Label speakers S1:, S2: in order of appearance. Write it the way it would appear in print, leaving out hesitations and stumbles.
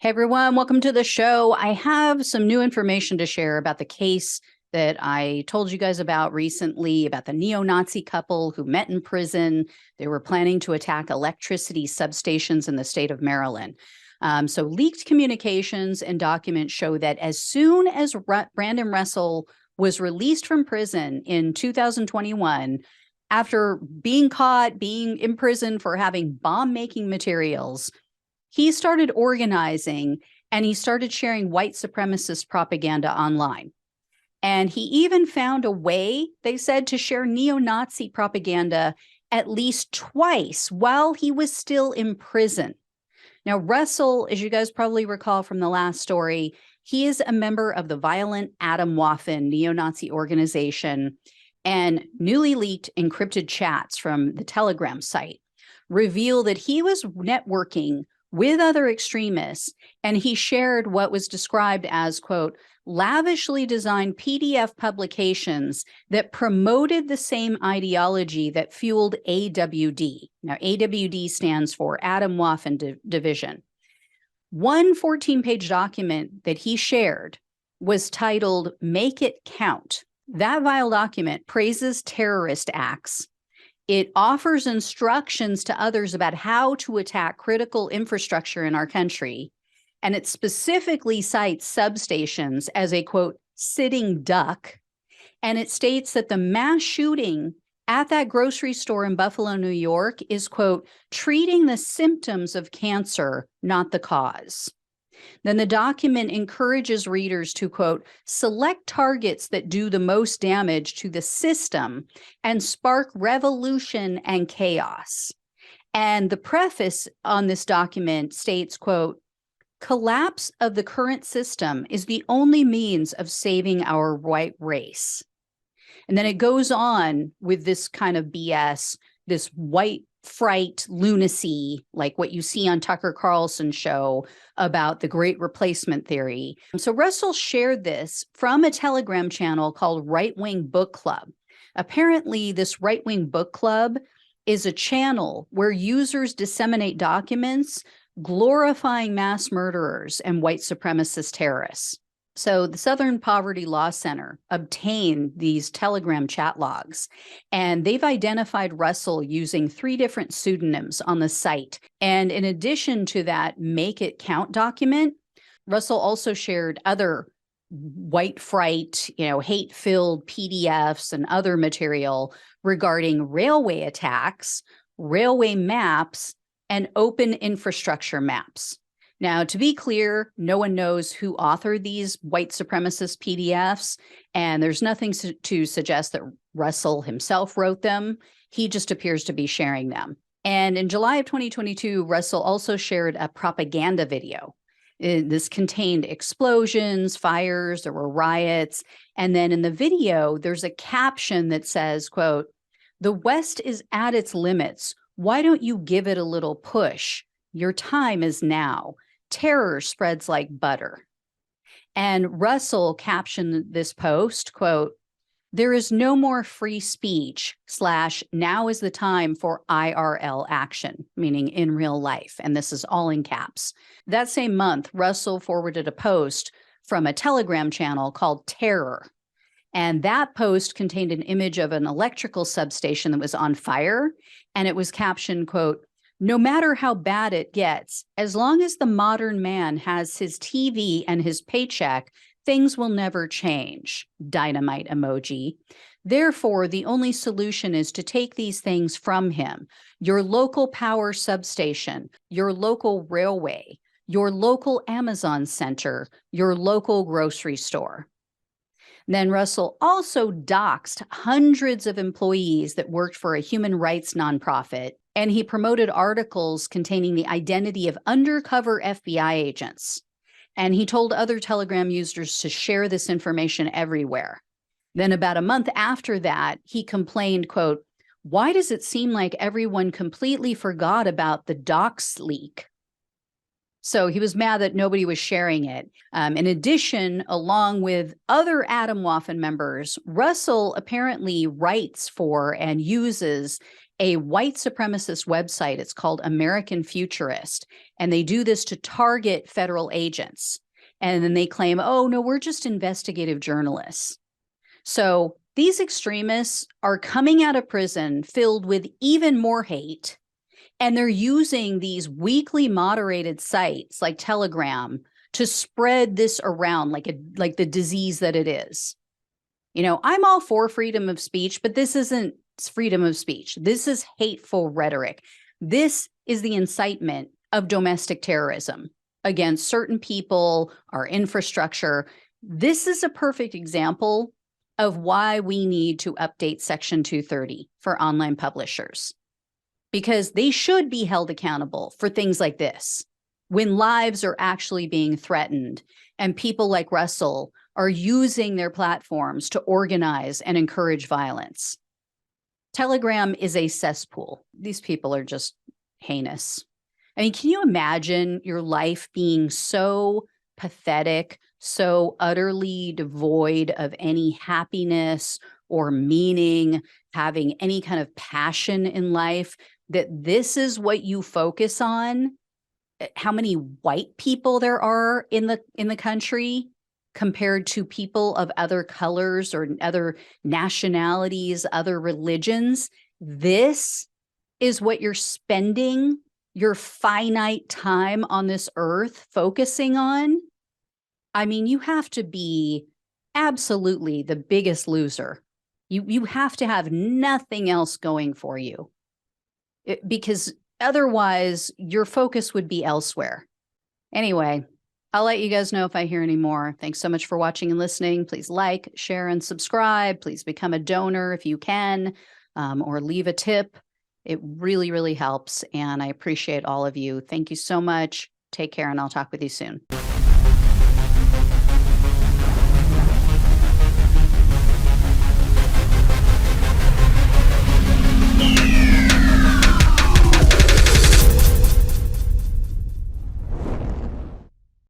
S1: Hey everyone, welcome to the show. I have some new information to share about the case that I told you guys about recently about the neo-Nazi couple who met in prison. They were planning to attack electricity substations in the state of Maryland. So leaked communications and documents show that as soon as Brandon Russell was released from prison in 2021, after being caught, being imprisoned for having bomb-making materials, he started organizing and he started sharing white supremacist propaganda online. And he even found a way, they said, to share neo-Nazi propaganda at least twice while he was still in prison. Now, Russell, as you guys probably recall from the last story, he is a member of the violent Atomwaffen neo-Nazi organization, and newly leaked encrypted chats from the Telegram site reveal that he was networking with other extremists, and he shared what was described as, quote, lavishly designed PDF publications that promoted the same ideology that fueled AWD. Now, AWD stands for Atomwaffen Division. One 14-page document that he shared was titled Make It Count. That vile document praises terrorist acts. It offers instructions to others about how to attack critical infrastructure in our country. And it specifically cites substations as a, quote, sitting duck. And it states that the mass shooting at that grocery store in Buffalo, New York is, quote, treating the symptoms of cancer, not the cause. Then the document encourages readers to, quote, select targets that do the most damage to the system and spark revolution and chaos. And the preface on this document states, quote, collapse of the current system is the only means of saving our white race. And then it goes on with this kind of BS, this white fright lunacy, like what you see on Tucker Carlson's show about the Great Replacement Theory. So Russell shared this from a Telegram channel called Right Wing Book Club. Apparently, this Right Wing Book Club is a channel where users disseminate documents glorifying mass murderers and white supremacist terrorists. So the Southern Poverty Law Center obtained these Telegram chat logs, and they've identified Russell using 3 different pseudonyms on the site. And in addition to that Make It Count document, Russell also shared other white fright, hate-filled PDFs and other material regarding railway attacks, railway maps, and open infrastructure maps. Now, to be clear, no one knows who authored these white supremacist PDFs, and there's nothing to suggest that Russell himself wrote them. He just appears to be sharing them. And in July of 2022, Russell also shared a propaganda video. This contained explosions, fires, there were riots. And then in the video, there's a caption that says, quote, the West is at its limits. Why don't you give it a little push? Your time is now. Terror spreads like butter. And Russell captioned this post, quote, there is no more free speech / now is the time for IRL action, meaning in real life. And this is all in caps. That same month, Russell forwarded a post from a Telegram channel called Terror. And that post contained an image of an electrical substation that was on fire. And it was captioned, quote, no matter how bad it gets, as long as the modern man has his TV and his paycheck, things will never change. Dynamite emoji. Therefore, the only solution is to take these things from him. Your local power substation, your local railway, your local Amazon center, your local grocery store. Then Russell also doxed hundreds of employees that worked for a human rights nonprofit, and he promoted articles containing the identity of undercover FBI agents. And he told other Telegram users to share this information everywhere. Then about a month after that, he complained, quote, why does it seem like everyone completely forgot about the dox leak? So he was mad that nobody was sharing it. In addition, along with other Atomwaffen members, Russell apparently writes for and uses a white supremacist website. It's called American Futurist. And they do this to target federal agents. And then they claim, oh, no, we're just investigative journalists. So these extremists are coming out of prison filled with even more hate. And they're using these weekly moderated sites like Telegram to spread this around like the disease that it is. You know, I'm all for freedom of speech, but this isn't freedom of speech. This is hateful rhetoric. This is the incitement of domestic terrorism against certain people, our infrastructure. This is a perfect example of why we need to update Section 230 for online publishers, because they should be held accountable for things like this when lives are actually being threatened and people like Russell are using their platforms to organize and encourage violence. Telegram is a cesspool. These people are just heinous. I mean, can you imagine your life being so pathetic, so utterly devoid of any happiness or meaning, having any kind of passion in life, that this is what you focus on? How many white people there are in the country compared to people of other colors or other nationalities, other religions. This is what you're spending your finite time on this earth focusing on. I mean, you have to be absolutely the biggest loser. You have to have nothing else going for you, because otherwise your focus would be elsewhere. Anyway, I'll let you guys know if I hear any more. Thanks so much for watching and listening. Please like, share, and subscribe. Please become a donor if you can, or leave a tip. It really, really helps, and I appreciate all of you. Thank you so much. Take care, and I'll talk with you soon.